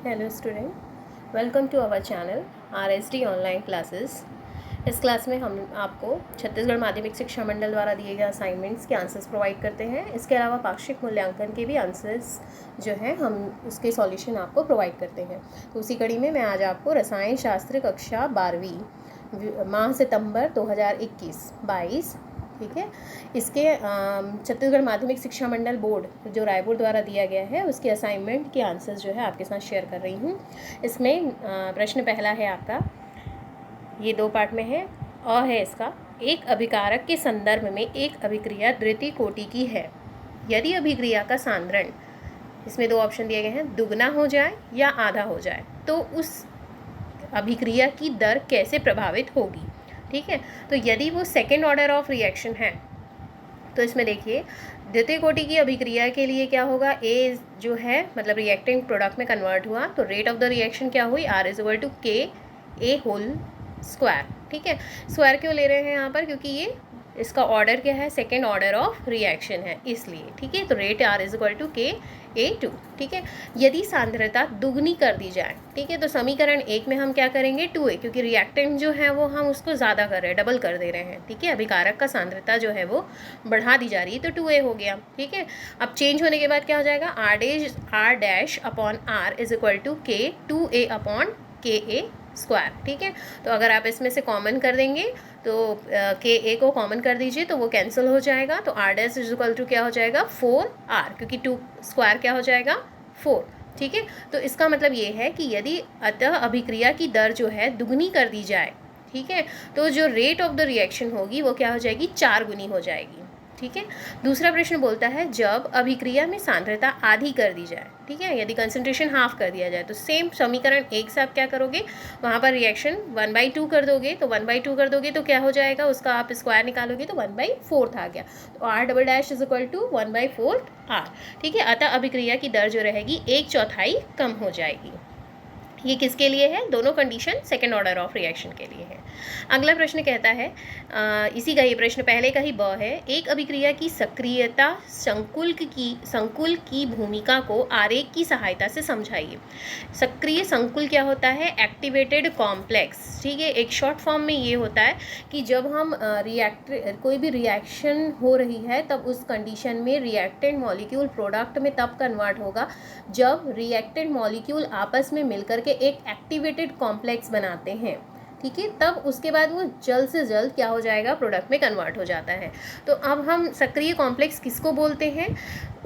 Hello student, welcome to our channel RSD online classes. इस class में हम आपको छत्तीसगढ़ माध्यमिक शिक्षा मंडल द्वारा दिए गए असाइनमेंट्स के आंसर्स प्रोवाइड करते हैं। इसके अलावा पाक्षिक मूल्यांकन के भी आंसर्स जो हैं हम उसके सॉल्यूशन आपको प्रोवाइड करते हैं। तो उसी कड़ी में मैं आज आपको रसायन शास्त्र कक्षा 12वीं माह सितंबर 2021-22, ठीक है, इसके छत्तीसगढ़ माध्यमिक शिक्षा मंडल बोर्ड जो रायपुर द्वारा दिया गया है उसके असाइनमेंट के आंसर्स जो है आपके साथ शेयर कर रही हूँ। इसमें प्रश्न पहला है आपका, ये दो पार्ट में है। है इसका, एक अभिकारक के संदर्भ में एक अभिक्रिया द्वितीय कोटि की है यदि अभिक्रिया का सांद्रण, इसमें दो ऑप्शन दिए गए हैं, दुगना हो जाए या आधा हो जाए, तो उस अभिक्रिया की दर कैसे प्रभावित होगी। ठीक है, तो यदि वो सेकेंड ऑर्डर ऑफ रिएक्शन है तो इसमें देखिए द्वितीय कोटि की अभिक्रिया के लिए क्या होगा, ए जो है मतलब रिएक्टेंट प्रोडक्ट में कन्वर्ट हुआ तो रेट ऑफ द रिएक्शन क्या हुई, R=K(A)²। ठीक है, स्क्वायर क्यों ले रहे हैं यहाँ पर, क्योंकि ये इसका ऑर्डर क्या है, सेकेंड ऑर्डर ऑफ रिएक्शन है इसलिए। ठीक है, तो रेट R=K(A)2। ठीक है, यदि सांद्रता दुगनी कर दी जाए, ठीक है, तो समीकरण 1 में हम क्या करेंगे 2A, क्योंकि रिएक्टेंट जो है वो हम उसको ज़्यादा कर रहे हैं, डबल कर दे रहे हैं। ठीक है, अभिकारक का सांद्रता जो है वो बढ़ा दी जा रही है तो 2A हो गया। ठीक है, अब चेंज होने के बाद क्या हो जाएगा, R'(K)2A/Ka²। ठीक है, तो अगर आप इसमें से कॉमन कर देंगे तो Ka को कॉमन कर दीजिए तो वो कैंसिल हो जाएगा, तो R' क्या हो जाएगा 4R, क्योंकि 2 स्क्वायर क्या हो जाएगा 4। ठीक है, तो इसका मतलब ये है कि यदि अतः अभिक्रिया की दर जो है दुगनी कर दी जाए, ठीक है, तो जो रेट ऑफ द रिएक्शन होगी वो क्या हो जाएगी, 4 गुनी हो जाएगी। ठीक है, दूसरा प्रश्न बोलता है जब अभिक्रिया में सांद्रता आधी कर दी जाए, ठीक है, यदि कंसंट्रेशन हाफ कर दिया जाए, तो सेम समीकरण 1 से आप क्या करोगे, वहाँ पर रिएक्शन 1/2 कर दोगे, तो 1/2 कर दोगे तो क्या हो जाएगा, उसका आप स्क्वायर निकालोगे तो 1/4 आ गया, तो R'=1/4R। ठीक है, अतः अभिक्रिया की दर जो रहेगी 1/4 कम हो जाएगी। ये किसके लिए है, दोनों condition second order of reaction के लिए है। अगला प्रश्न कहता है, इसी का ये प्रश्न पहले का ही ब है, एक अभिक्रिया की सक्रियता संकुल की भूमिका को आरेख की सहायता से समझाइए। सक्रिय संकुल क्या होता है, एक्टिवेटेड कॉम्प्लेक्स। ठीक है, एक शॉर्ट फॉर्म में ये होता है कि जब हम कोई भी रिएक्शन हो रही है तब उस कंडीशन में रिएक्टेंट मॉलिक्यूल प्रोडक्ट में तब कन्वर्ट होगा जब रिएक्टेंट मॉलिक्यूल आपस में मिलकर के एक एक्टिवेटेड कॉम्प्लेक्स बनाते हैं। ठीक है, तब उसके बाद वो जल्द से जल्द क्या हो जाएगा, प्रोडक्ट में कन्वर्ट हो जाता है। तो अब हम सक्रिय कॉम्प्लेक्स किसको बोलते हैं,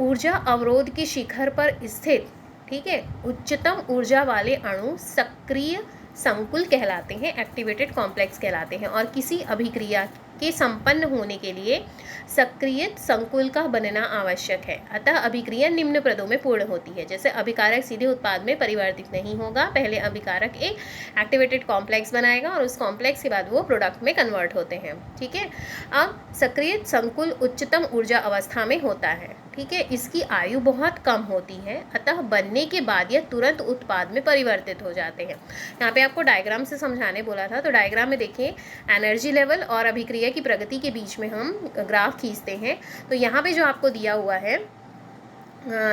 ऊर्जा अवरोध के शिखर पर स्थित, ठीक है, उच्चतम ऊर्जा वाले अणु सक्रिय संकुल कहलाते हैं, एक्टिवेटेड कॉम्प्लेक्स कहलाते हैं। और किसी अभिक्रिया के संपन्न होने के लिए सक्रिय संकुल का बनना आवश्यक है। अतः अभिक्रिया निम्न पदों में पूर्ण होती है, जैसे अभिकारक सीधे उत्पाद में परिवर्तित नहीं होगा, पहले अभिकारक एक एक्टिवेटेड कॉम्प्लेक्स बनाएगा और उस कॉम्प्लेक्स के बाद वो प्रोडक्ट में कन्वर्ट होते हैं। ठीक है, अब सक्रिय संकुल उच्चतम ऊर्जा अवस्था में होता है। ठीक है, इसकी आयु बहुत कम होती है, अतः बनने के बाद यह तुरंत उत्पाद में परिवर्तित हो जाते हैं। यहाँ पे आपको डायग्राम से समझाने बोला था, तो डायग्राम में देखिए एनर्जी लेवल और अभिक्रिया की प्रगति के बीच में हम ग्राफ खींचते हैं। तो यहाँ पे जो आपको दिया हुआ है,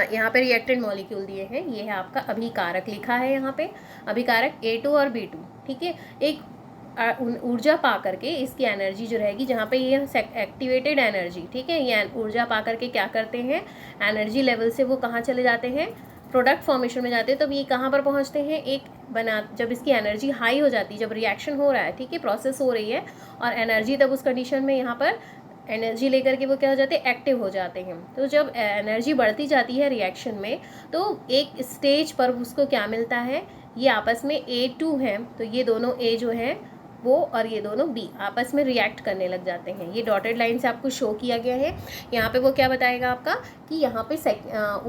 यहाँ पे रिएक्टेंट मॉलिक्यूल दिए हैं, ये है आपका अभिकारक लिखा है यहाँ पे, अभिकारक A2 और B2। ठीक है, एक ऊर्जा पा करके इसकी एनर्जी जो रहेगी, जहाँ पे ये एक्टिवेटेड एनर्जी, ठीक है, ये ऊर्जा पा करके क्या करते हैं, एनर्जी लेवल से वो कहाँ चले जाते हैं, प्रोडक्ट फॉर्मेशन में जाते हैं। तब ये कहाँ पर पहुँचते हैं, जब इसकी एनर्जी हाई हो जाती है, जब रिएक्शन हो रहा है, ठीक है, प्रोसेस हो रही है और एनर्जी तब उस कंडीशन में यहाँ पर एनर्जी लेकर के वो क्या हो जाते हैं, एक्टिव हो जाते हैं। तो जब एनर्जी बढ़ती जाती है रिएक्शन में तो एक स्टेज पर उसको क्या मिलता है, ये आपस में A2 है, तो ये दोनों A जो है वो और ये दोनों B आपस में रिएक्ट करने लग जाते हैं। ये डॉटेड लाइन से आपको शो किया गया है। यहाँ पे वो क्या बताएगा आपका कि यहाँ पे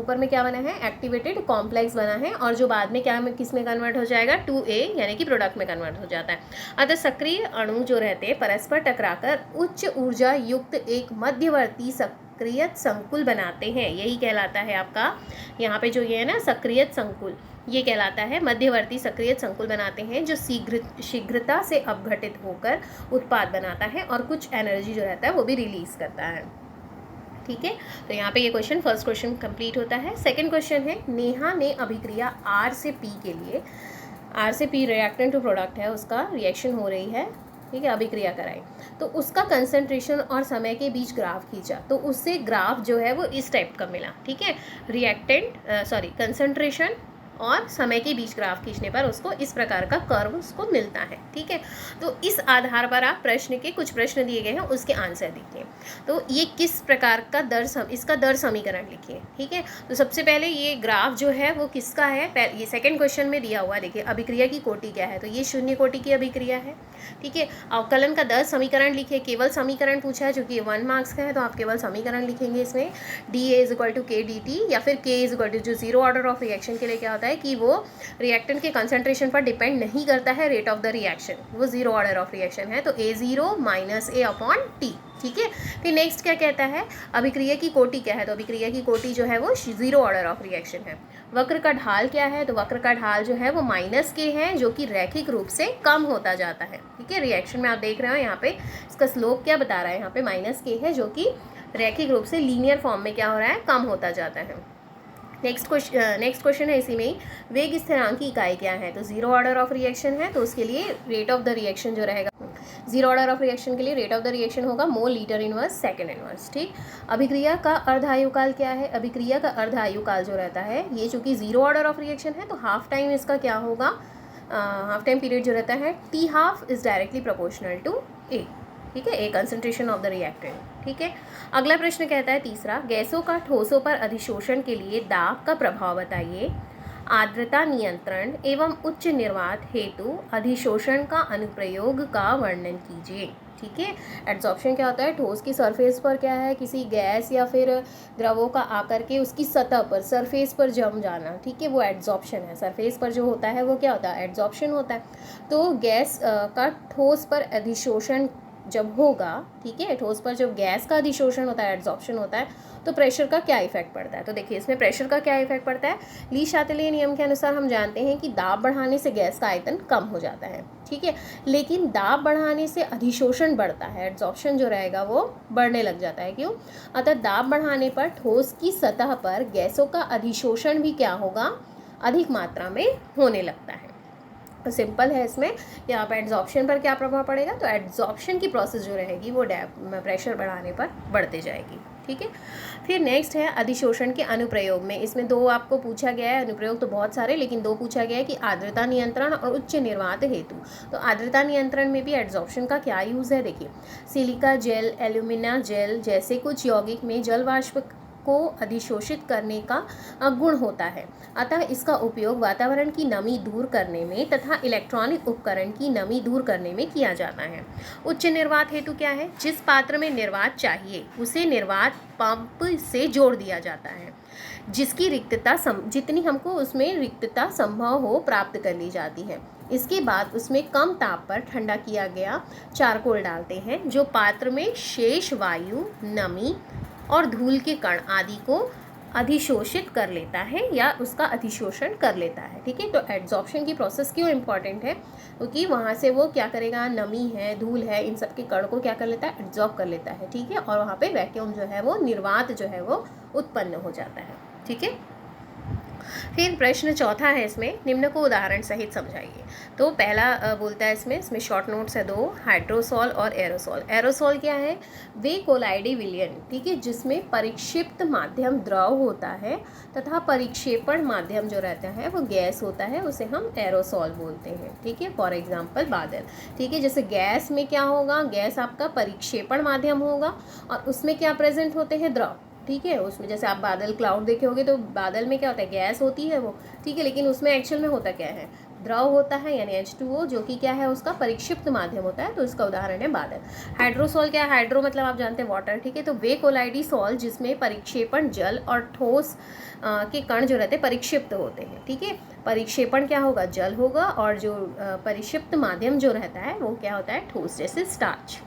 ऊपर में क्या बना है, एक्टिवेटेड कॉम्प्लेक्स बना है, और जो बाद में क्या किस में कन्वर्ट हो जाएगा, 2A यानी कि प्रोडक्ट में कन्वर्ट हो जाता है। अतः सक्रिय अणु जो रहते हैं परस्पर टकराकर उच्च ऊर्जा युक्त एक मध्यवर्ती सक्रिय संकुल बनाते हैं, यही कहलाता है आपका, यहाँ पे जो ये है ना सक्रिय संकुल, ये कहलाता है मध्यवर्ती सक्रिय संकुल बनाते हैं, जो शीघ्रता से अपघटित होकर उत्पाद बनाता है और कुछ एनर्जी जो रहता है वो भी रिलीज करता है। ठीक है, तो यहाँ पे ये क्वेश्चन, फर्स्ट क्वेश्चन कंप्लीट होता है। सेकंड क्वेश्चन है, नेहा ने अभिक्रिया R से P के लिए, R से P रिएक्टेंट टू प्रोडक्ट है, उसका रिएक्शन हो रही है, ठीक है, अभिक्रिया कराई, तो उसका कंसंट्रेशन और समय के बीच ग्राफ खींचा, तो उससे ग्राफ जो है वो इस टाइप का मिला, ठीक है, कंसंट्रेशन और समय के बीच ग्राफ खींचने पर उसको इस प्रकार का कर्व उसको मिलता है, ठीक है। तो इस आधार पर आप प्रश्न के कुछ प्रश्न दिए गए हैं उसके आंसर लिखिए। तो ये किस प्रकार का इसका दर समीकरण लिखिए, ठीक है। तो सबसे पहले ये ग्राफ जो है वो किसका है, ये सेकंड क्वेश्चन में दिया हुआ, देखिए अभिक्रिया की कोटि क्या है, तो ये शून्य कोटि की अभिक्रिया है, ठीक है। अवकलन का दर समीकरण लिखिए, केवल समीकरण पूछा है, जो कि 1 मार्क्स का है, तो आप केवल समीकरण लिखेंगे इसमें, DA = K dt, या फिर K = जो जीरो ऑर्डर ऑफ रिएक्शन के लिए क्या होता है कि वो रिएक्टेंट के कंसंट्रेशन पर डिपेंड नहीं करता है, रेट ऑफ द रिएक्शन, वो जीरो ऑर्डर ऑफ रिएक्शन है, तो A0 - A/T, ठीक है। फिर नेक्स्ट क्या कहता है, अभिक्रिया की कोटि क्या है, तो अभिक्रिया की कोटि जो है वो जीरो ऑर्डर ऑफ रिएक्शन है। वक्र का ढाल क्या है, तो वक्र का ढाल जो है वो -K है, जो कि रैखिक रूप से कम होता जाता है, ठीक है। रिएक्शन में आप देख रहे हो यहाँ पे इसका स्लोप क्या बता रहा है, यहाँ पे -K है, जो कि रैखिक रूप से लीनियर फॉर्म में क्या हो रहा है, कम होता जाता है। नेक्स्ट क्वेश्चन है इसी में ही, वेग स्थिरांक की इकाई क्या है, तो जीरो ऑर्डर ऑफ रिएक्शन है, तो उसके लिए रेट ऑफ द रिएक्शन जो रहेगा, जीरो ऑर्डर ऑफ रिएक्शन के लिए रेट ऑफ द रिएक्शन होगा mole litre inverse second inverse, ठीक। अभिक्रिया का अर्धायुकाल क्या है, अभिक्रिया का अर्धायुकाल जो रहता है, ये चूंकि जीरो ऑर्डर ऑफ रिएक्शन है, तो हाफ टाइम इसका क्या होगा, हाफ टाइम पीरियड जो रहता है T½ is directly proportional to A, ठीक है, a concentration of the reactant, ठीक है। अगला प्रश्न कहता है तीसरा, गैसों का ठोसों पर अधिशोषण के लिए दाब का प्रभाव बताइए, आर्द्रता नियंत्रण एवं उच्च निर्वात हेतु अधिशोषण का अनुप्रयोग का वर्णन कीजिए, ठीक है। एड्सॉर्प्शन क्या होता है, ठोस की सरफेस पर क्या है, किसी गैस या फिर द्रवों का आकर के उसकी सतह पर, सरफेस पर जम जाना, ठीक है, वो एड्सॉर्प्शन है। सरफेस पर जो होता है वो क्या होता है, एड्सॉर्प्शन होता है। तो गैस का ठोस पर अधिशोषण जब होगा, ठीक है, ठोस पर जब गैस का अधिशोषण होता है, एड्सॉर्प्शन होता है, तो प्रेशर का क्या इफेक्ट पड़ता है, तो देखिए इसमें प्रेशर का क्या इफेक्ट पड़ता है, ली शातलीय नियम के अनुसार हम जानते हैं कि दाब बढ़ाने से गैस का आयतन कम हो जाता है, ठीक है, लेकिन दाब बढ़ाने से अधिशोषण बढ़ता है, एड्सॉर्प्शन जो रहेगा वो बढ़ने लग जाता है, क्यों, अतः दाब बढ़ाने पर ठोस की सतह पर गैसों का अधिशोषण भी क्या होगा, अधिक मात्रा में होने लगता है। तो सिंपल है इसमें, यहाँ पर एड्सॉर्प्शन पर क्या प्रभाव पड़ेगा, तो एड्सॉर्प्शन की प्रोसेस जो रहेगी वो प्रेशर बढ़ाने पर बढ़ते जाएगी, ठीक है। फिर नेक्स्ट है अधिशोषण के अनुप्रयोग में, इसमें दो आपको पूछा गया है, अनुप्रयोग तो बहुत सारे, लेकिन दो पूछा गया है कि आर्द्रता नियंत्रण और उच्च निर्वात हेतु। तो आर्द्रता नियंत्रण में भी एड्सॉर्प्शन का क्या यूज़ है, देखिए सिलिका जेल, एल्यूमिना जेल जैसे कुछ यौगिक में जल वाष्प को अधिशोषित करने का गुण होता है, अतः इसका उपयोग वातावरण की नमी दूर करने में तथा इलेक्ट्रॉनिक उपकरण की नमी दूर करने में किया जाता है। उच्च निर्वात हेतु क्या है, जिस पात्र में निर्वात चाहिए उसे निर्वात पंप से जोड़ दिया जाता है, जिसकी रिक्तता जितनी हमको उसमें रिक्तता संभव हो प्राप्त कर ली जाती है। इसके बाद उसमें कम ताप पर ठंडा किया गया चारकोल डालते हैं, जो पात्र में शेष वायु, नमी और धूल के कण आदि को अधिशोषित कर लेता है या उसका अधिशोषण कर लेता है, ठीक है। तो एड्सॉर्प्शन की प्रोसेस क्यों इम्पॉर्टेंट है, क्योंकि वहाँ से वो क्या करेगा, नमी है, धूल है, इन सब के कण को क्या कर लेता है, एड्सॉर्ब कर लेता है, ठीक है, और वहाँ पे वैक्यूम जो है वो, निर्वात जो है वो उत्पन्न हो जाता है, ठीक है। फिर प्रश्न चौथा है इसमें, निम्न को उदाहरण सहित समझाइए। तो पहला बोलता है इसमें शॉर्ट नोट्स है दो, हाइड्रोसॉल और एरोसॉल। एरोसॉल क्या है, वे कोलाइडी विलयन, ठीक है, जिसमें परिक्षिप्त माध्यम द्रव होता है तथा परिक्षेपण माध्यम जो रहता है वो गैस होता है, उसे हम एरोसॉल बोलते हैं, ठीक है। फॉर एग्जाम्पल बादल, ठीक है, जैसे गैस में क्या होगा, गैस आपका परिक्षेपण माध्यम होगा और उसमें क्या प्रेजेंट होते हैं, द्रव, ठीक है। उसमें जैसे आप बादल, क्लाउड देखे होगे तो बादल में क्या होता है, गैस होती है वो, ठीक है, लेकिन उसमें एक्चुअल में होता क्या है, द्रव होता है, यानी H2O, जो कि क्या है, उसका परिक्षिप्त माध्यम होता है, तो इसका उदाहरण है बादल। हाइड्रोसॉल क्या है, हाइड्रो मतलब आप जानते हैं वाटर, ठीक है, तो वे कोलाइडी सॉल जिसमें परिक्षेपण जल और ठोस के कण जो रहते हैं परिक्षिप्त होते हैं, ठीक है। परिक्षेपण क्या होगा, जल होगा, और जो परिक्षिप्त माध्यम जो रहता है वो क्या होता है, ठोस, जैसे स्टार्च।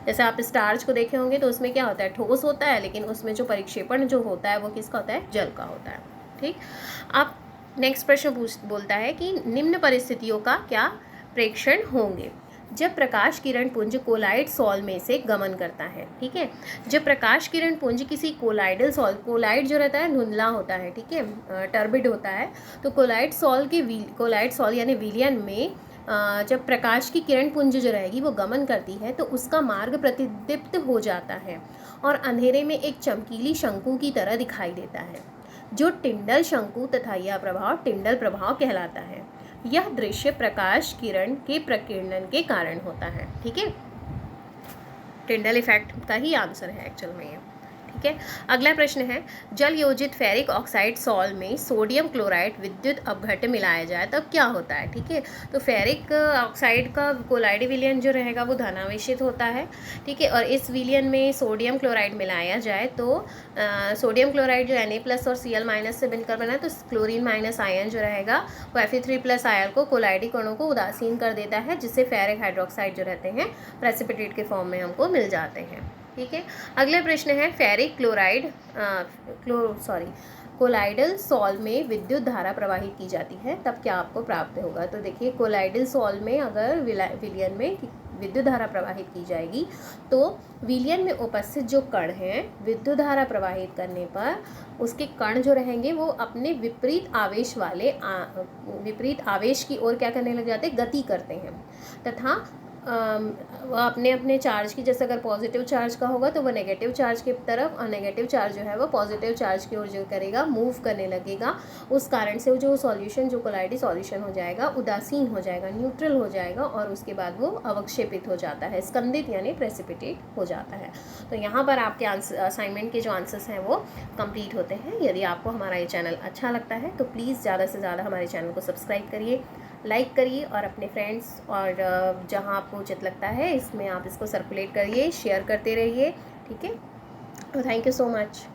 जैसे आप स्टार्च को देखे होंगे तो उसमें क्या होता है, ठोस होता है, लेकिन उसमें जो परिक्षेपण जो होता है वो किसका होता है, जल का होता है, ठीक। अब नेक्स्ट प्रश्न बोलता है कि निम्न परिस्थितियों का क्या प्रेक्षण होंगे। जब प्रकाश किरण पुंज कोलाइड सॉल में से गमन करता है, ठीक है। जब प्रकाश किरण पुंज किसी कोलाइडल सॉल, कोलाइड जो रहता है धुंधला होता है, ठीक है, टर्बिड होता है, तो कोलाइड सॉल यानी विलियन में जब प्रकाश की किरण पुंज जो रहेगी वो गमन करती है तो उसका मार्ग प्रतिदीप्त हो जाता है और अंधेरे में एक चमकीली शंकु की तरह दिखाई देता है, जो टिंडल शंकु तथा यह प्रभाव टिंडल प्रभाव कहलाता है। यह दृश्य प्रकाश किरण के प्रकीर्णन के कारण होता है, ठीक है। टिंडल इफेक्ट का ही आंसर है एक्चुअल में ये, ठीक है। अगला प्रश्न है, जल योजित फेरिक ऑक्साइड सॉल में सोडियम क्लोराइड विद्युत अपघट्य मिलाया जाए तब क्या होता है, ठीक है। तो फेरिक ऑक्साइड का कोलाइड विलयन जो रहेगा वो धनावेशित होता है, ठीक है, और इस विलयन में सोडियम क्लोराइड मिलाया जाए तो सोडियम क्लोराइड जो Na+ और Cl- से मिलकर बना है तो क्लोरीन माइनस आयन जो रहेगा वो Fe3+ आयन को कोलाइडी कणों को उदासीन कर देता है, जिससे फेरिक हाइड्रोक्साइड जो रहते हैं प्रेसिपिटेट के फॉर्म में हमको मिल जाते हैं, ठीक है। अगला प्रश्न है, फेरिक कोलाइडल सॉल में विद्युत धारा प्रवाहित की जाती है तब क्या आपको प्राप्त होगा। तो देखिए कोलाइडल सॉल में अगर विलयन में विद्युत धारा प्रवाहित की जाएगी तो विलयन में उपस्थित जो कण हैं विद्युत धारा प्रवाहित करने पर उसके कण जो रहेंगे वो अपने विपरीत आवेश की ओर क्या करने लग जाते हैं, गति करते हैं, तथा वो अपने अपने चार्ज की, जैसे अगर पॉजिटिव चार्ज का होगा तो वो नेगेटिव चार्ज की तरफ और नेगेटिव चार्ज जो है वो पॉजिटिव चार्ज की ओर जो करेगा मूव करने लगेगा। उस कारण से जो सॉल्यूशन जो कोलाइडी सॉल्यूशन हो जाएगा उदासीन हो जाएगा, न्यूट्रल हो जाएगा और उसके बाद वो अवक्षेपित हो जाता है, स्कंदित यानी प्रेसिपिटेट हो जाता है। तो यहाँ पर आपके असाइनमेंट के जो आंसर्स हैं वो कंप्लीट होते हैं। यदि आपको हमारा ये चैनल अच्छा लगता है तो प्लीज़ ज़्यादा से ज़्यादा हमारे चैनल को सब्सक्राइब करिए, लाइक करिए और अपने फ्रेंड्स और जहां आपको उचित लगता है इसमें आप इसको सर्कुलेट करिए, शेयर करते रहिए, ठीक है। तो थैंक यू सो मच।